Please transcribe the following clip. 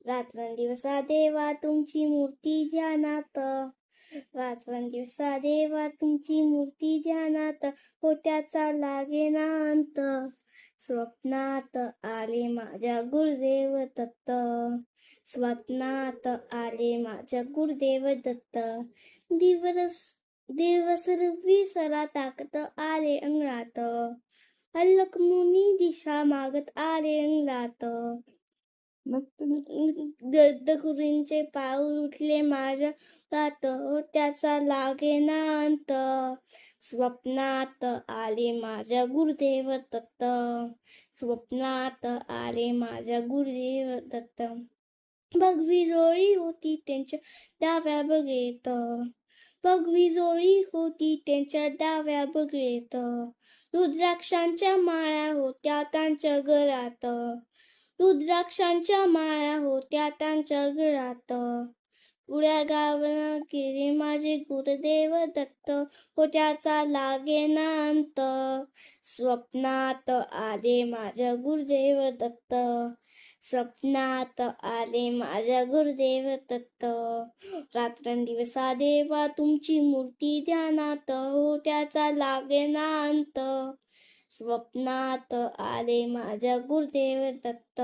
रात्रंदिवसा देवा तुमची मूर्ती ध्यानात, रात्रंदिवसा देवा तुमची मूर्ती ध्यानात, हो त्याचा लागेना अंत. स्वप्नात आले माझ्या गुरुदेव दत्त, स्वप्नात आले माझ्या गुरुदेव दत्त. दिवस दिवस विसरा ताकत आले अंगणात, अल्लक मुनी दिशा मागत आले अंगणात. दत्तगुरूंचे पाऊल उठले माझ्या रात, हो त्याचा लागेना अंत. स्वप्नात आले माझ्या गुरुदेव दत्त, स्वप्नात आले माझ्या गुरुदेव दत्त. भगवी जोळी होती त्यांच्या डाव्या बगलेत, भगवी जोळी होती त्यांच्या डाव्या बगलेत. रुद्राक्षांच्या माळा होत्या त्यांच्या गळ्यात, रुद्राक्षांच्या माळा होत्या त्यांच्या गळ्यात. पुढ्या गावाला गेले माझे गुरुदेव दत्त, हो त्याचा लागेना अंत. स्वप्नात आले माझ्या गुरुदेव दत्त, स्वप्नात आले माझ्या गुरुदेव दत्त. रात्रंदिवसा देवा तुमची मूर्ती ध्यानात, हो त्याचा लागेना अंत. स्वप्नात आले माझ्या गुरुदेव दत्त.